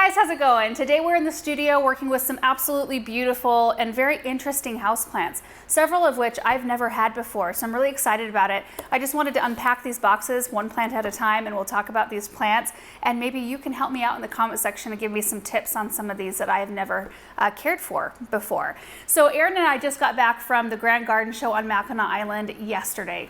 guys, how's it going? Today we're in the studio working with some absolutely beautiful and very interesting houseplants, several of which I've never had before, so I'm really excited about it. I just wanted to unpack these boxes one plant at a time, and we'll talk about these plants, and maybe you can help me out in the comment section and give me some tips on some of these that I have never cared for before. So Erin and I just got back from the Grand Garden Show on Mackinac Island yesterday.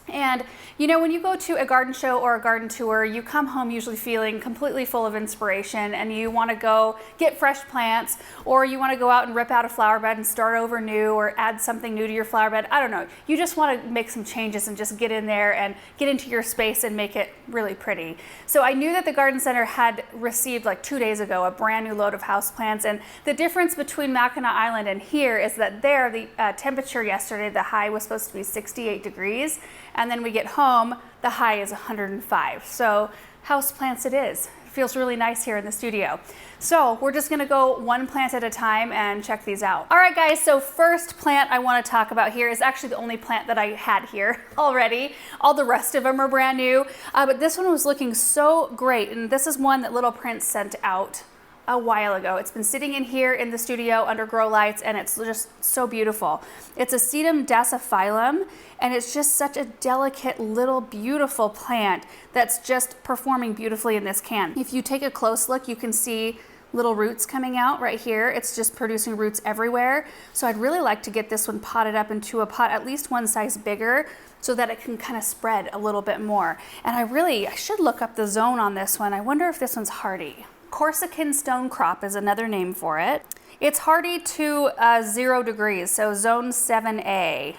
And you know, when you go to a garden show or a garden tour, you come home usually feeling completely full of inspiration, and you want to go get fresh plants, or you want to go out and rip out a flower bed and start over new, or add something new to your flower bed. I don't know. You just want to make some changes and just get in there and get into your space and make it really pretty. So I knew that the garden center had received like 2 days ago a brand new load of houseplants, and the difference between Mackinac Island and here is that there the temperature yesterday, the high was supposed to be 68 degrees. And then we get home, the high is 105. So houseplants it is. It feels really nice here in the studio. So we're just gonna go one plant at a time and check these out. All right guys, so first plant I wanna talk about here is actually the only plant that I had here already. All the rest of them are brand new, but this one was looking so great. And this is one that Little Prince sent out a while ago. It's been sitting in here in the studio under grow lights, and it's just so beautiful. It's a Sedum dasyphilum, and it's just such a delicate little beautiful plant that's just performing beautifully in this can. If you take a close look, you can see little roots coming out right here. It's just producing roots everywhere. So I'd really like to get this one potted up into a pot at least one size bigger, so that it can kind of spread a little bit more. And I should look up the zone on this one. I wonder if this one's hardy. Corsican stone crop is another name for it. It's hardy to 0 degrees, so zone 7A.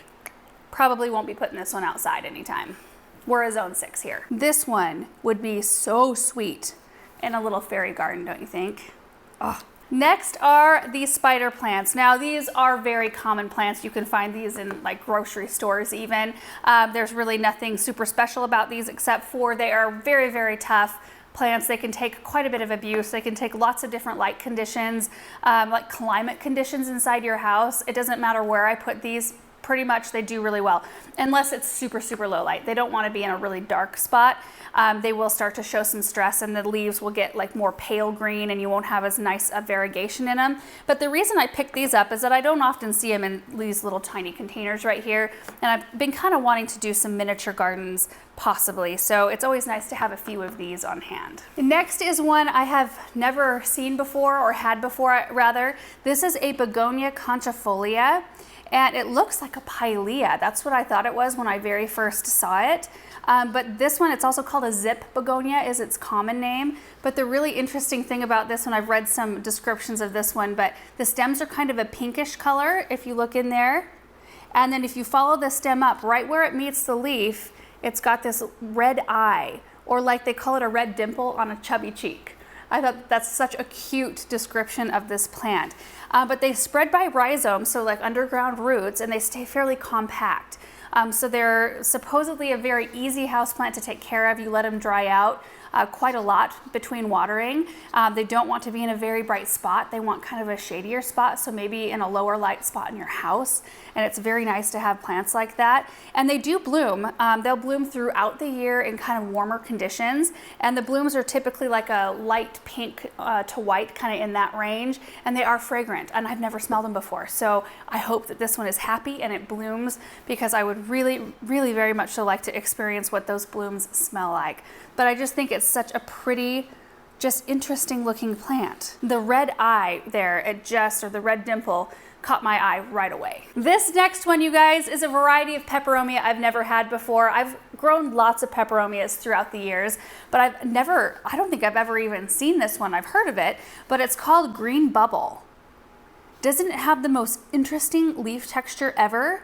Probably won't be putting this one outside anytime. We're a zone 6 here. This one would be so sweet in a little fairy garden, don't you think? Oh. Next are these spider plants. Now these are very common plants. You can find these in like grocery stores even. There's really nothing super special about these except for they are very, very tough plants. They can take quite a bit of abuse. They can take lots of different light conditions, like climate conditions inside your house. It doesn't matter where I put these, pretty much they do really well, unless it's super, super low light. They don't want to be in a really dark spot. They will start to show some stress, and the leaves will get like more pale green, and you won't have as nice a variegation in them. But the reason I picked these up is that I don't often see them in these little tiny containers right here, and I've been kind of wanting to do some miniature gardens possibly, so it's always nice to have a few of these on hand. Next is one I have never seen before, or had before rather. This is a Begonia conchifolia, and it looks like a pilea. That's what I thought it was when I very first saw it. But this one, it's also called a zip begonia, is its common name. But the really interesting thing about this one, I've read some descriptions of this one, but the stems are kind of a pinkish color if you look in there. And then if you follow the stem up, right where it meets the leaf, it's got this red eye, or like they call it a red dimple on a chubby cheek. I thought that's such a cute description of this plant. But they spread by rhizomes, so like underground roots, and they stay fairly compact. So they're supposedly a very easy houseplant to take care of. You let them dry out quite a lot between watering. They don't want to be in a very bright spot. They want kind of a shadier spot, so maybe in a lower light spot in your house. And it's very nice to have plants like that. And they do bloom. They'll bloom throughout the year in kind of warmer conditions. And the blooms are typically like a light pink to white, kind of in that range. And they are fragrant, and I've never smelled them before. So I hope that this one is happy and it blooms, because I would really, really very much so like to experience what those blooms smell like. But I just think it's such a pretty, just interesting looking plant. The red eye there, or the red dimple, caught my eye right away. This next one, you guys, is a variety of peperomia I've never had before. I've grown lots of peperomias throughout the years, but I don't think I've ever even seen this one. I've heard of it, but it's called Green Bubble. Doesn't it have the most interesting leaf texture ever?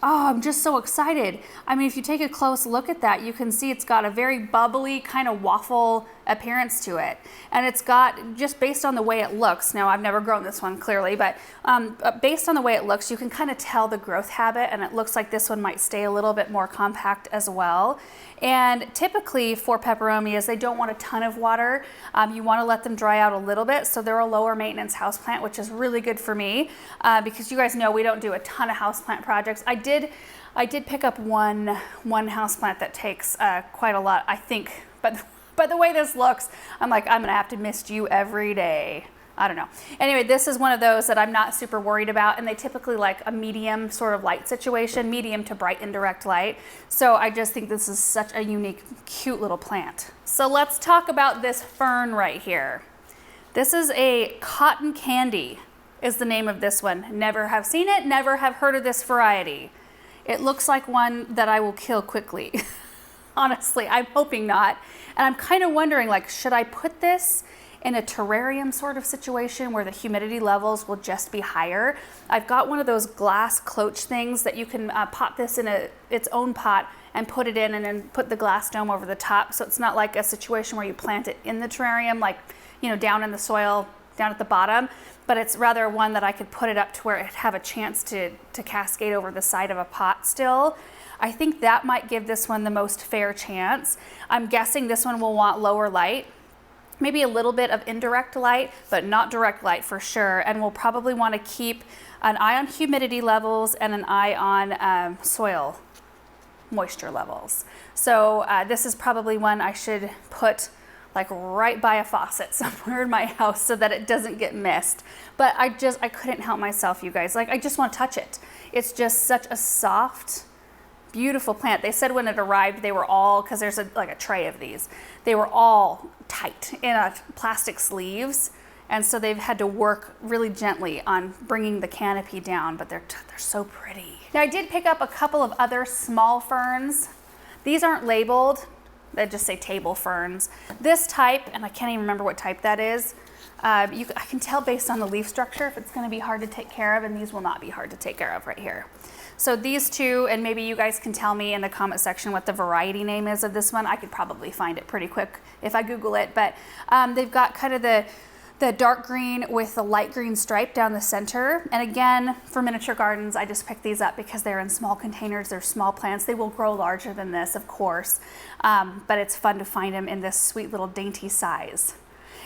Oh, I'm just so excited. I mean, if you take a close look at that, you can see it's got a very bubbly kind of waffle appearance to it. And it's got, just based on the way it looks, now I've never grown this one clearly, but based on the way it looks, you can kind of tell the growth habit, and it looks like this one might stay a little bit more compact as well. And typically for peperomias, they don't want a ton of water. You want to let them dry out a little bit, so they're a lower maintenance houseplant, which is really good for me, because you guys know we don't do a ton of houseplant projects. I did pick up one houseplant that takes quite a lot, I think, but But the way this looks, I'm like, I'm gonna have to mist you every day. I don't know. Anyway, this is one of those that I'm not super worried about, and they typically like a medium sort of light situation, medium to bright indirect light. So I just think this is such a unique, cute little plant. So let's talk about this fern right here. This is a cotton candy is the name of this one. Never have seen it, never have heard of this variety. It looks like one that I will kill quickly. Honestly, I'm hoping not. And I'm kind of wondering, like, should I put this in a terrarium sort of situation where the humidity levels will just be higher? I've got one of those glass cloche things that you can pot this in its own pot and put it in and then put the glass dome over the top. So it's not like a situation where you plant it in the terrarium, like, you know, down in the soil, down at the bottom, but it's rather one that I could put it up to where it'd have a chance to cascade over the side of a pot still. I think that might give this one the most fair chance. I'm guessing this one will want lower light, maybe a little bit of indirect light, but not direct light for sure. And we'll probably want to keep an eye on humidity levels and an eye on soil moisture levels. So this is probably one I should put like right by a faucet somewhere in my house so that it doesn't get missed. But I couldn't help myself, you guys. Like, I just want to touch it. It's just such a soft, beautiful plant. They said when it arrived, they were all, because there's like a tray of these, they were all tight in plastic sleeves. And so they've had to work really gently on bringing the canopy down, but they're so pretty. Now I did pick up a couple of other small ferns. These aren't labeled. They just say table ferns. This type, and I can't even remember what type that is, I can tell based on the leaf structure if it's going to be hard to take care of, and these will not be hard to take care of right here. So these two, and maybe you guys can tell me in the comment section what the variety name is of this one. I could probably find it pretty quick if I Google it, but they've got kind of the dark green with the light green stripe down the center. And again, for miniature gardens, I just picked these up because they're in small containers, they're small plants. They will grow larger than this, of course, but it's fun to find them in this sweet little dainty size.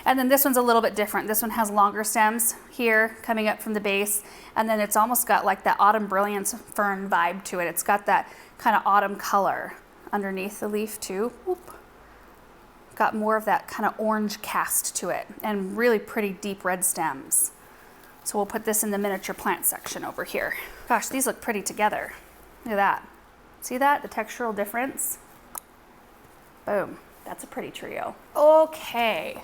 And then this one's a little bit different. This one has longer stems here coming up from the base, and then it's almost got like that autumn brilliance fern vibe to it. It's got that kind of autumn color underneath the leaf too. Whoop. Got more of that kind of orange cast to it and really pretty deep red stems. So we'll put this in the miniature plant section over here. Gosh, these look pretty together. Look at that. See that? The textural difference? Boom. That's a pretty trio. Okay.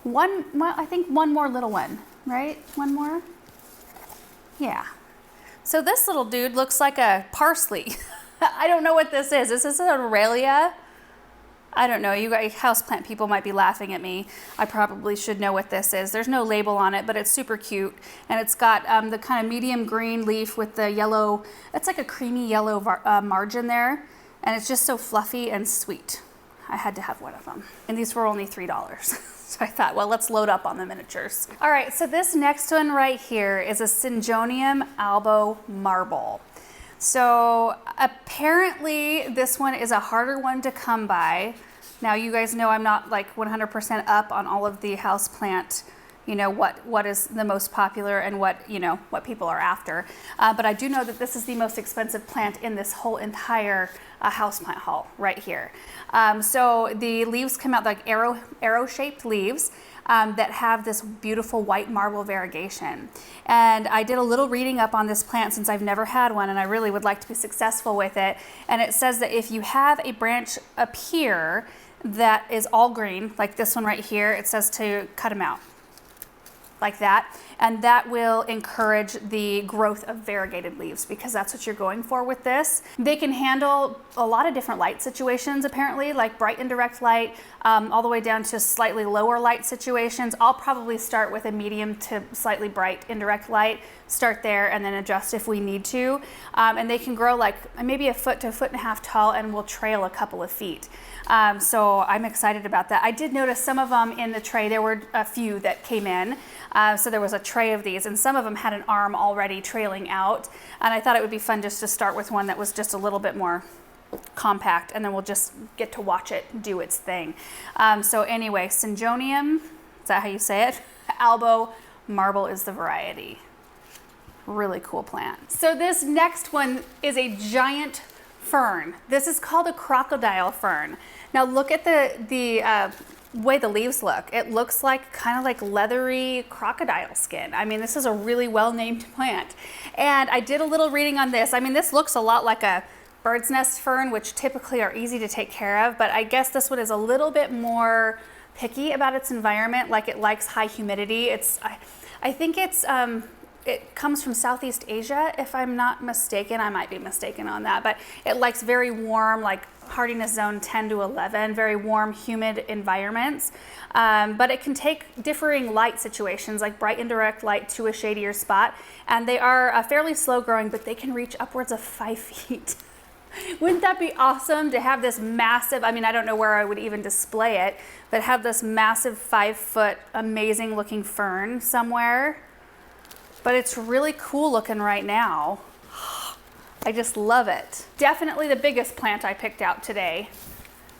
I think one more little one, right? One more? Yeah. So this little dude looks like a parsley. I don't know what this is. Is this an Aurelia? I don't know. You guys, houseplant people might be laughing at me. I probably should know what this is. There's no label on it, but it's super cute. And it's got the kind of medium green leaf with the yellow, it's like a creamy yellow margin there. And it's just so fluffy and sweet. I had to have one of them. And these were only $3. So I thought, well, let's load up on the miniatures. All right, so this next one right here is a Syngonium albo marble. So apparently this one is a harder one to come by. Now you guys know I'm not like 100% up on all of the houseplant, you know, what is the most popular and what people are after. But I do know that this is the most expensive plant in this whole entire houseplant haul right here. So the leaves come out like arrow-shaped leaves. That have this beautiful white marble variegation. And I did a little reading up on this plant since I've never had one, and I really would like to be successful with it. And it says that if you have a branch up here that is all green, like this one right here, it says to cut them out like that, and that will encourage the growth of variegated leaves because that's what you're going for with this. They can handle a lot of different light situations apparently, like bright indirect light, all the way down to slightly lower light situations. I'll probably start with a medium to slightly bright indirect light, start there and then adjust if we need to. And they can grow like maybe a foot to a foot and a half tall and will trail a couple of feet. So I'm excited about that. I did notice some of them in the tray, there were a few that came in. So there was a tray of these and some of them had an arm already trailing out. And I thought it would be fun just to start with one that was just a little bit more compact and then we'll just get to watch it do its thing. So anyway, Syngonium, is that how you say it? Albo marble is the variety. Really cool plant. So this next one is a giant fern. This is called a crocodile fern. Now look at the way the leaves look. It looks like kind of like leathery crocodile skin. I mean, this is a really well-named plant. And I did a little reading on this. I mean, this looks a lot like a bird's nest fern, which typically are easy to take care of, but I guess this one is a little bit more picky about its environment. Like, it likes high humidity. I think it comes from Southeast Asia, if I'm not mistaken. I might be mistaken on that, but it likes very warm, like hardiness zone 10 to 11, very warm, humid environments. But it can take differing light situations, like bright indirect light to a shadier spot. And they are fairly slow growing, but they can reach upwards of 5 feet. Wouldn't that be awesome to have this massive, I mean, I don't know where I would even display it, but have this massive 5-foot amazing looking fern somewhere. But it's really cool looking right now. I just love it. Definitely the biggest plant I picked out today.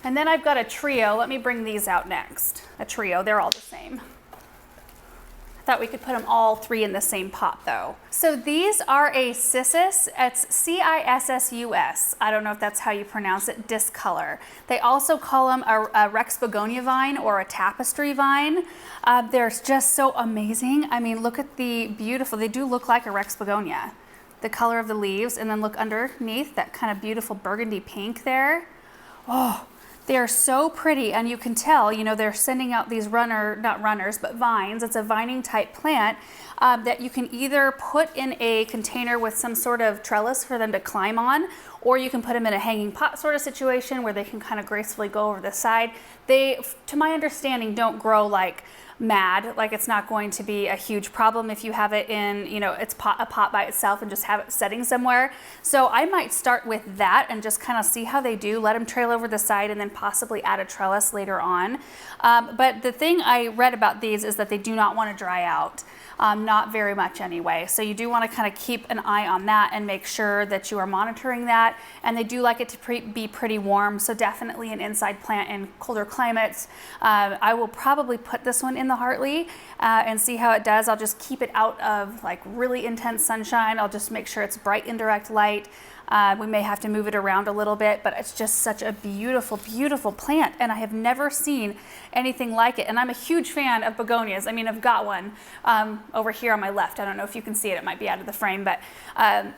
And then I've got a trio. Let me bring these out next. A trio, they're all the same. I thought we could put them all three in the same pot though. So these are a Cissus. It's Cissus. I don't know if that's how you pronounce it, discolor. They also call them a Rex Begonia vine or a tapestry vine. They're just so amazing. I mean, look at the beautiful, they do look like a Rex Begonia. The color of the leaves, and then look underneath, that kind of beautiful burgundy pink there. Oh, they are so pretty, and you can tell, you know, they're sending out these not runners, but vines. It's a vining type plant that you can either put in a container with some sort of trellis for them to climb on, or you can put them in a hanging pot sort of situation where they can kind of gracefully go over the side. They, to my understanding, don't grow like mad. Like, it's not going to be a huge problem if you have it in, you know, it's a pot by itself and just have it setting somewhere. So I might start with that and just kind of see how they do, let them trail over the side, and then possibly add a trellis later on. But the thing I read about these is that they do not want to dry out. Not very much anyway. So you do want to kind of keep an eye on that and make sure that you are monitoring that. And they do like it to be pretty warm. So definitely an inside plant in colder climates. I will probably put this one in the Hartley and see how it does. I'll just keep it out of like really intense sunshine. I'll just make sure it's bright indirect light. We may have to move it around a little bit, but it's just such a beautiful, beautiful plant. And I have never seen anything like it. And I'm a huge fan of begonias. I mean, I've got one over here on my left. I don't know if you can see it. It might be out of the frame, but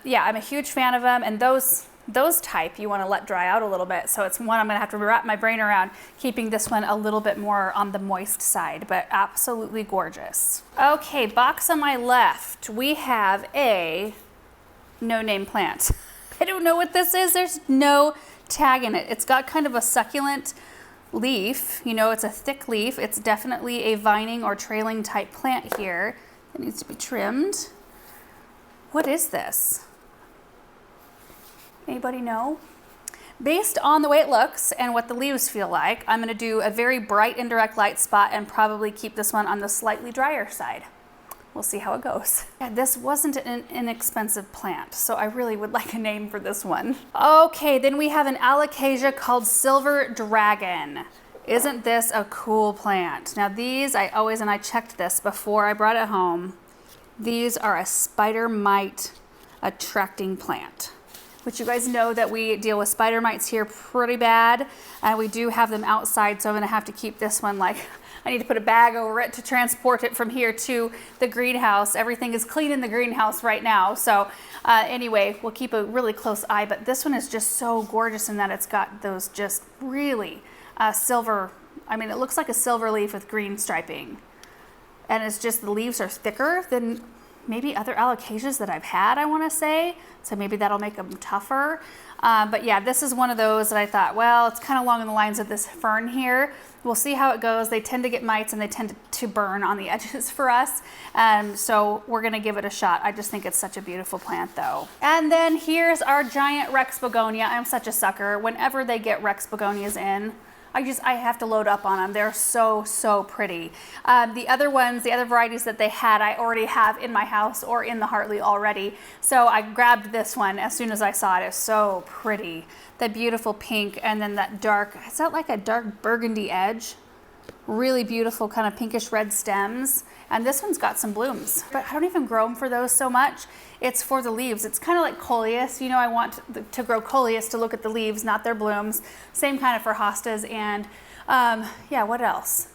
yeah, I'm a huge fan of them. And those type you want to let dry out a little bit. So it's one I'm going to have to wrap my brain around, keeping this one a little bit more on the moist side, but absolutely gorgeous. Okay, box on my left, we have a no-name plant. I don't know what this is. There's no tag in it. It's got kind of a succulent leaf. You know, it's a thick leaf. It's definitely a vining or trailing type plant here. It needs to be trimmed. What is this? Anybody know? Based on the way it looks and what the leaves feel like, I'm going to do a very bright indirect light spot and probably keep this one on the slightly drier side. We'll see how it goes. Yeah, this wasn't an inexpensive plant, so I really would like a name for this one. Okay, then we have an Alocasia called Silver Dragon. Isn't this a cool plant? Now these, and I checked this before I brought it home, these are a spider mite attracting plant, which you guys know that we deal with spider mites here pretty bad, and we do have them outside, so I'm gonna have to keep this one like, I need to put a bag over it to transport it from here to the greenhouse. Everything is clean in the greenhouse right now. So anyway, we'll keep a really close eye, but this one is just so gorgeous in that it's got those just really silver, I mean, it looks like a silver leaf with green striping. And it's just, the leaves are thicker than maybe other alocasias that I've had, I wanna say. So maybe that'll make them tougher. But yeah, this is one of those that I thought, well, it's kind of along the lines of this fern here. We'll see how it goes. They tend to get mites and they tend to burn on the edges for us. So we're gonna give it a shot. I just think it's such a beautiful plant though. And then here's our giant Rex Begonia. I'm such a sucker. Whenever they get Rex Begonias in, I have to load up on them. They're so, so pretty. The other ones, the other varieties that they had, I already have in my house or in the Hartley already. So I grabbed this one as soon as I saw it. It's so pretty. That beautiful pink and then that dark, is that like a dark burgundy edge? really beautiful kind of pinkish red stems. And this one's got some blooms, but I don't even grow them for those so much. It's for the leaves. It's kind of like coleus. You know, I want to grow coleus to look at the leaves, not their blooms. Same kind of for hostas. And yeah, what else?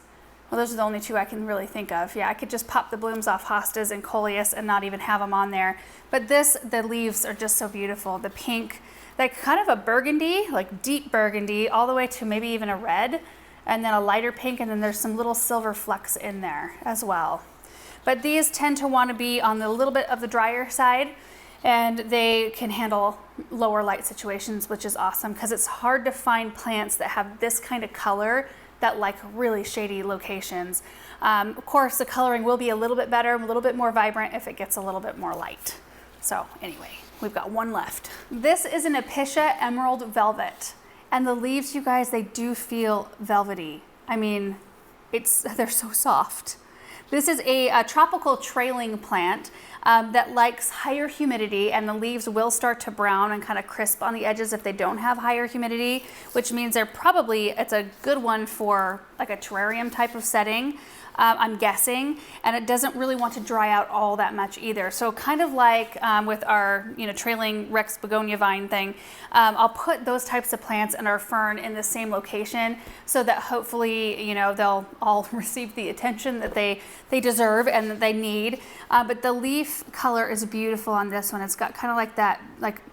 Well, those are the only two I can really think of. Yeah, I could just pop the blooms off hostas and coleus and not even have them on there. But the leaves are just so beautiful. The pink, like kind of a burgundy, like deep burgundy, all the way to maybe even a red, and then a lighter pink, and then there's some little silver flecks in there as well. But these tend to want to be on the little bit of the drier side, and they can handle lower light situations, which is awesome because it's hard to find plants that have this kind of color that like really shady locations. Of course, the coloring will be a little bit better, a little bit more vibrant if it gets a little bit more light. So anyway, we've got one left. This is an Episcia Emerald Velvet. And the leaves, you guys, they do feel velvety. I mean, they're so soft. This is a tropical trailing plant that likes higher humidity, and the leaves will start to brown and kind of crisp on the edges if they don't have higher humidity, which means it's a good one for like a terrarium type of setting. I'm guessing, and it doesn't really want to dry out all that much either. So kind of like with our trailing Rex Begonia vine thing, I'll put those types of plants and our fern in the same location so that hopefully they'll all receive the attention that they deserve and that they need. But the leaf color is beautiful on this one. It's got kind of like that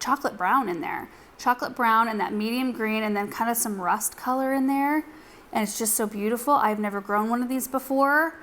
chocolate brown in there. Chocolate brown and that medium green, and then kind of some rust color in there. And it's just so beautiful. I've never grown one of these before.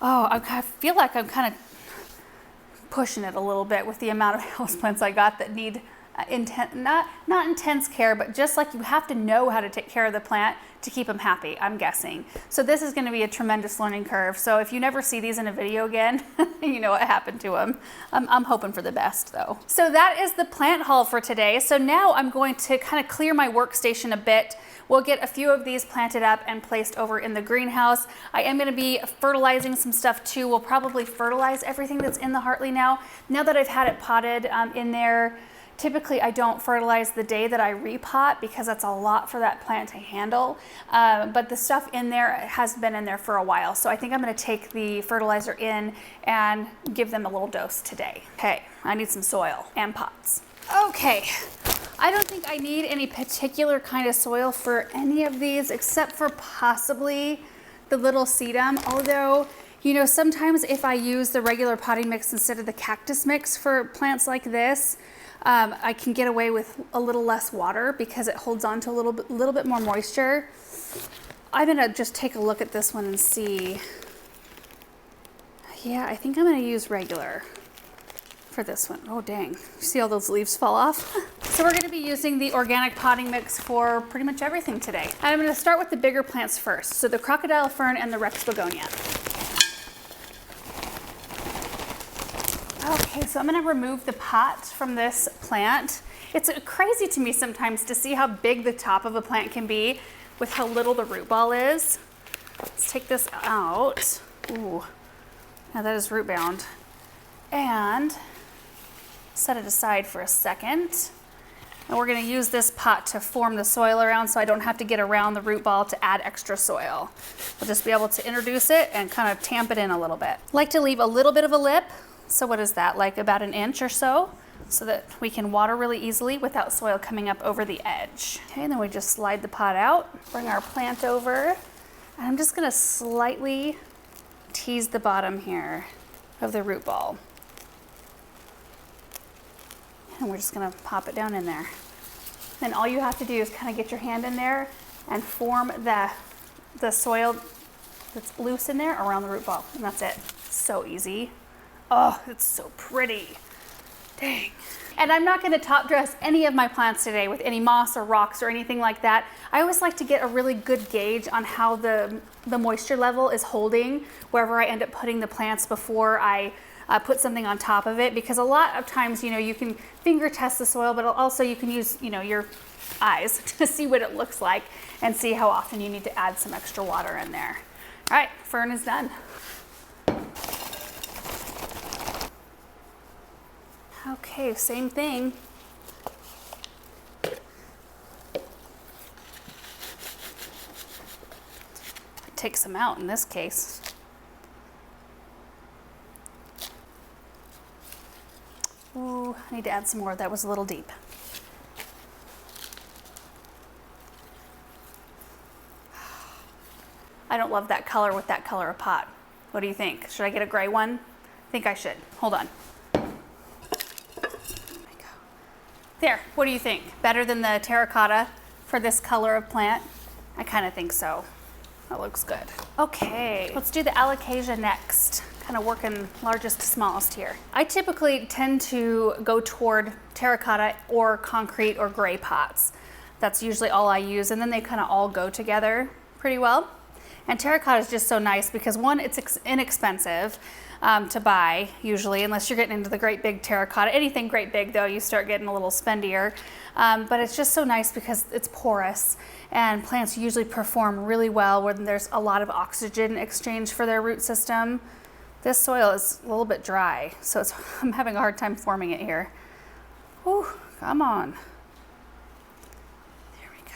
Oh, I feel like I'm kind of pushing it a little bit with the amount of houseplants I got that need not intense care, but just like you have to know how to take care of the plant to keep them happy, I'm guessing. So this is going to be a tremendous learning curve. So if you never see these in a video again, you know what happened to them. I'm hoping for the best though. So that is the plant haul for today. So now I'm going to kind of clear my workstation a bit. We'll get a few of these planted up and placed over in the greenhouse. I am going to be fertilizing some stuff too. We'll probably fertilize everything that's in the Hartley now. Now that I've had it potted in there, typically I don't fertilize the day that I repot because that's a lot for that plant to handle. But the stuff in there has been in there for a while. So I think I'm going to take the fertilizer in and give them a little dose today. Okay, I need some soil and pots. Okay. I don't think I need any particular kind of soil for any of these except for possibly the little sedum. Although, sometimes if I use the regular potting mix instead of the cactus mix for plants like this, I can get away with a little less water because it holds on to a little bit more moisture. I'm gonna just take a look at this one and see. Yeah, I think I'm gonna use regular for this one. Oh dang, you see all those leaves fall off? So we're gonna be using the organic potting mix for pretty much everything today. And I'm gonna start with the bigger plants first. So the Crocodile Fern and the Rex Begonia. Okay, so I'm gonna remove the pot from this plant. It's crazy to me sometimes to see how big the top of a plant can be with how little the root ball is. Let's take this out. Ooh, now that is root bound. And set it aside for a second. And we're going to use this pot to form the soil around so I don't have to get around the root ball to add extra soil. We'll just be able to introduce it and kind of tamp it in a little bit. Like to leave a little bit of a lip. So what is that, like about an inch or so that we can water really easily without soil coming up over the edge. Okay, and then we just slide the pot out, bring our plant over, and I'm just going to slightly tease the bottom here of the root ball. And we're just gonna pop it down in there. Then all you have to do is kind of get your hand in there and form the soil that's loose in there around the root ball. And that's it. So easy. Oh, it's so pretty. Dang. And I'm not gonna top dress any of my plants today with any moss or rocks or anything like that. I always like to get a really good gauge on how the moisture level is holding wherever I end up putting the plants before I put something on top of it, because a lot of times, you can finger test the soil, but also you can use, your eyes to see what it looks like and see how often you need to add some extra water in there. All right, fern is done. Okay, same thing. take some out in this case. Ooh, I need to add some more. That was a little deep. I don't love that color with that color of pot. What do you think? Should I get a gray one? I think I should. Hold on. There we go. There, what do you think? Better than the terracotta for this color of plant? I kind of think so. That looks good. Okay, let's do the Alocasia next. Kind of working largest to smallest here. I typically tend to go toward terracotta or concrete or gray pots. That's usually all I use, and then they kind of all go together pretty well. And terracotta is just so nice because one, it's inexpensive to buy usually, unless you're getting into the great big terracotta. Anything great big though, you start getting a little spendier. But it's just so nice because it's porous, and plants usually perform really well when there's a lot of oxygen exchange for their root system. This soil is a little bit dry, so I'm having a hard time forming it here. Whew, come on. There we go.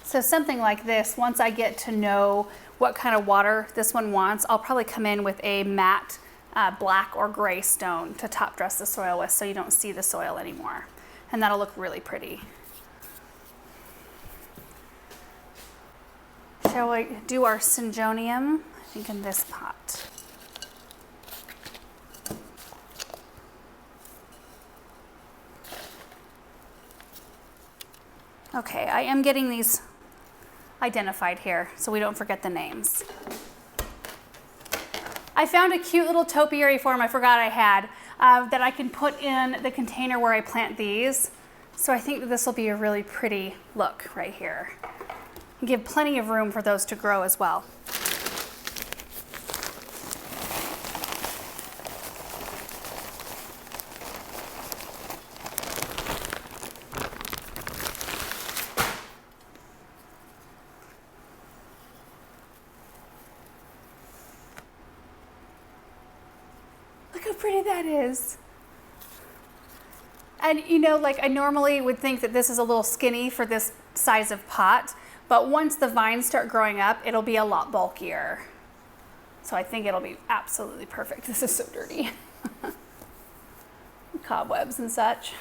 So something like this, once I get to know what kind of water this one wants, I'll probably come in with a matte black or gray stone to top dress the soil with so you don't see the soil anymore. And that'll look really pretty. Shall we do our Syngonium? I think in this pot. Okay, I am getting these identified here so we don't forget the names. I found a cute little topiary form I forgot I had that I can put in the container where I plant these. So I think that this will be a really pretty look right here. And give plenty of room for those to grow as well. Pretty that is. And you know, like I normally would think that this is a little skinny for this size of pot, but once the vines start growing up, it'll be a lot bulkier. So I think it'll be absolutely perfect. This is so dirty. Cobwebs and such.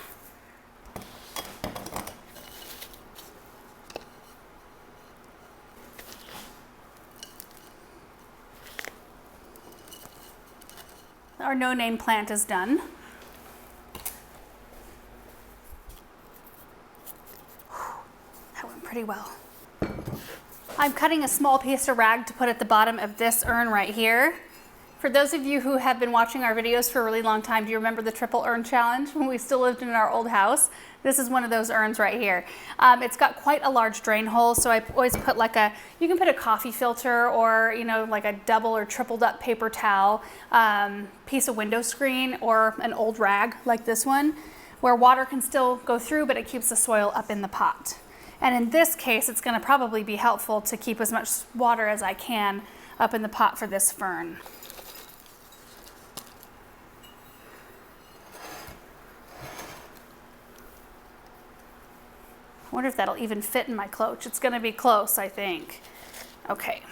Our no-name plant is done. That went pretty well. I'm cutting a small piece of rag to put at the bottom of this urn right here. For those of you who have been watching our videos for a really long time, do you remember the triple urn challenge when we still lived in our old house? This is one of those urns right here. It's got quite a large drain hole, so I always put like you can put a coffee filter or, you know, like a double or tripled up paper towel, piece of window screen, or an old rag like this one, where water can still go through, but it keeps the soil up in the pot. And in this case, it's gonna probably be helpful to keep as much water as I can up in the pot for this fern. I wonder if that'll even fit in my cloche. It's gonna be close, I think. Okay.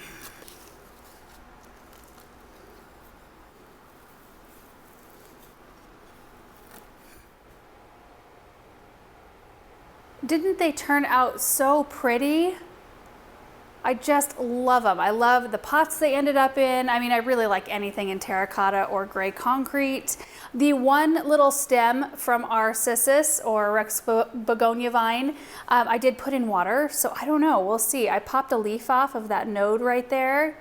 Didn't they turn out so pretty? I just love them. I love the pots they ended up in. I mean, I really like anything in terracotta or gray concrete. The one little stem from our Cissus or Rex Begonia vine, I did put in water, so I don't know, we'll see. I popped a leaf off of that node right there,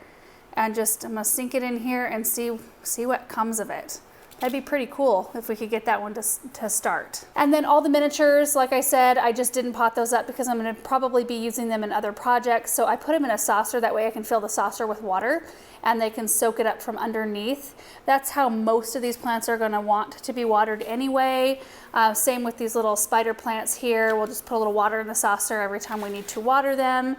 and I'm gonna sink it in here and see what comes of it. That'd be pretty cool if we could get that one to start. And then all the miniatures, like I said, I just didn't pot those up because I'm gonna probably be using them in other projects. So I put them in a saucer, that way I can fill the saucer with water and they can soak it up from underneath. That's how most of these plants are gonna want to be watered anyway. Same with these little spider plants here. We'll just put a little water in the saucer every time we need to water them.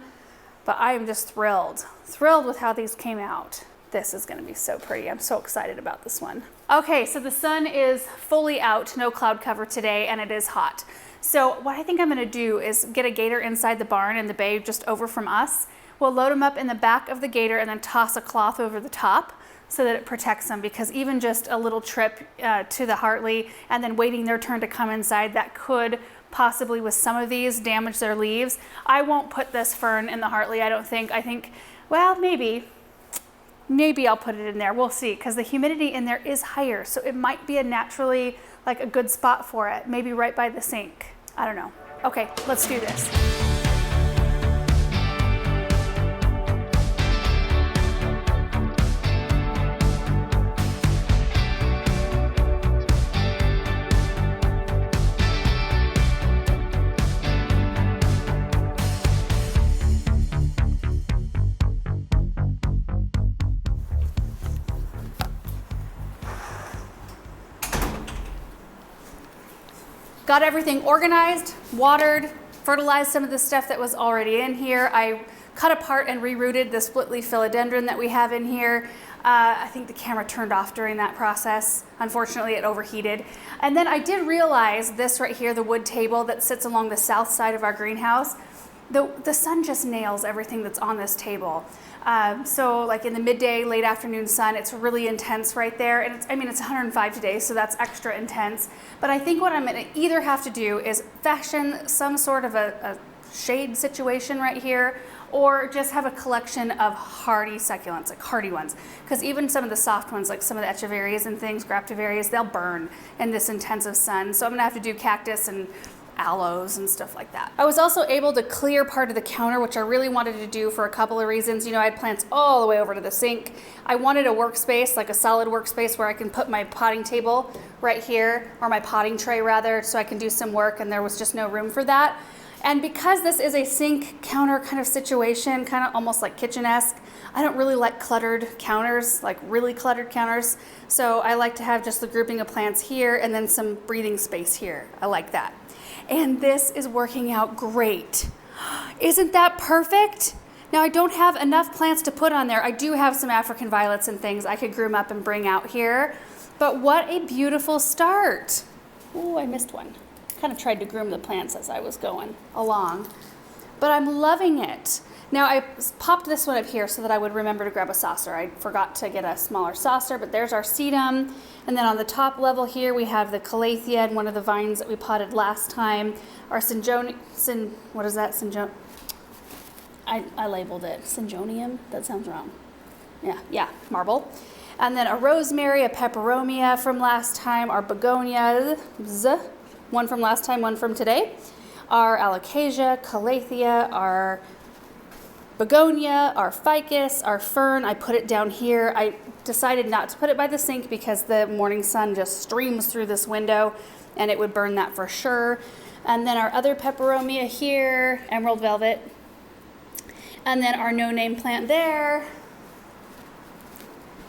But I am just thrilled with how these came out. This is gonna be so pretty. I'm so excited about this one. Okay, so the sun is fully out, no cloud cover today, and it is hot. So what I think I'm gonna do is get a gator inside the barn in the bay just over from us. We'll load them up in the back of the gator and then toss a cloth over the top so that it protects them, because even just a little trip to the Hartley and then waiting their turn to come inside, that could possibly, with some of these, damage their leaves. I won't put this fern in the Hartley, I don't think. I think, well, maybe I'll put it in there. We'll see, because the humidity in there is higher, so it might be a naturally, like, a good spot for it. Maybe right by the sink. I don't know. Okay, let's do this. Got everything organized, watered, fertilized some of the stuff that was already in here. I cut apart and rerouted the split leaf philodendron that we have in here. I think the camera turned off during that process. Unfortunately, it overheated. And then I did realize this right here, the wood table that sits along the south side of our greenhouse, the sun just nails everything that's on this table. So like in the midday, late afternoon sun, it's really intense right there. And it's 105 today, so that's extra intense. But I think what I'm gonna either have to do is fashion some sort of a shade situation right here, or just have a collection of hardy succulents, like hardy ones. Because even some of the soft ones, like some of the echeverias and things, graptivarias, they'll burn in this intensive sun. So I'm gonna have to do cactus and aloes and stuff like that. I was also able to clear part of the counter, which I really wanted to do for a couple of reasons. You know, I had plants all the way over to the sink. I wanted a workspace, like a solid workspace, where I can put my potting table right here, or my potting tray rather, so I can do some work, and there was just no room for that. And because this is a sink counter kind of situation, kind of almost like kitchen-esque, I don't really like cluttered counters, like really cluttered counters. So I like to have just the grouping of plants here and then some breathing space here. I like that. And this is working out great. Isn't that perfect? Now I don't have enough plants to put on there. I do have some African violets and things I could groom up and bring out here. But what a beautiful start. Oh, I missed one. Kind of tried to groom the plants as I was going along, but I'm loving it. Now I popped this one up here so that I would remember to grab a saucer. I forgot to get a smaller saucer, but there's our sedum. And then on the top level here, we have the calathea and one of the vines that we potted last time. Our what is that? I labeled it Syngonium. That sounds wrong. Yeah, marble. And then a rosemary, a peperomia from last time, our begonias, one from last time, one from today. Our alocasia, calathea, our begonia, our ficus, our fern. I put it down here. I decided not to put it by the sink because the morning sun just streams through this window and it would burn that for sure. And then our other peperomia here, emerald velvet. And then our no-name plant there.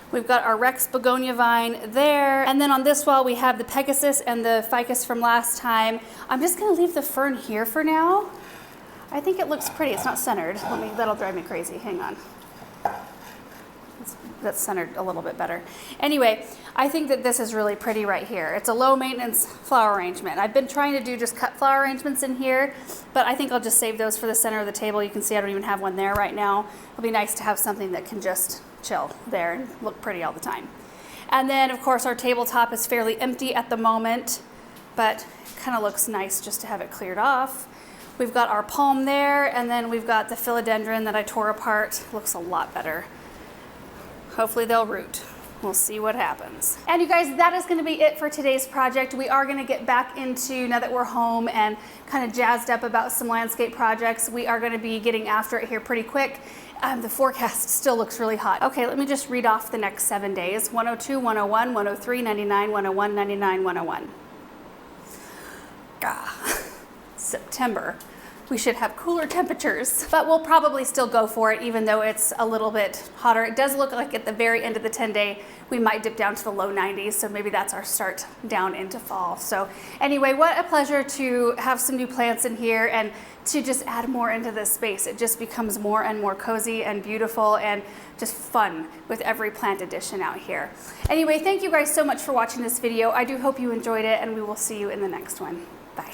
We've got our Rex Begonia vine there. And then on this wall, we have the Pegasus and the ficus from last time. I'm just gonna leave the fern here for now. I think it looks pretty. It's not centered. That'll drive me crazy. Hang on. That's centered a little bit better. Anyway, I think that this is really pretty right here. It's a low maintenance flower arrangement. I've been trying to do just cut flower arrangements in here, but I think I'll just save those for the center of the table. You can see I don't even have one there right now. It'll be nice to have something that can just chill there and look pretty all the time. And then of course our tabletop is fairly empty at the moment, but it kind of looks nice just to have it cleared off. We've got our palm there, and then we've got the philodendron that I tore apart. Looks a lot better. Hopefully they'll root. We'll see what happens. And you guys, that is going to be it for today's project. We are going to get back into, now that we're home and kind of jazzed up about some landscape projects, we are going to be getting after it here pretty quick. The forecast still looks really hot. Okay, let me just read off the next 7 days. 102, 101, 103, 99, 101, 99, 101. September. We should have cooler temperatures, but we'll probably still go for it even though it's a little bit hotter. It does look like at the very end of the 10-day, we might dip down to the low 90s, so maybe that's our start down into fall. So anyway, what a pleasure to have some new plants in here and to just add more into this space. It just becomes more and more cozy and beautiful and just fun with every plant addition out here. Anyway, thank you guys so much for watching this video. I do hope you enjoyed it, and we will see you in the next one. Bye.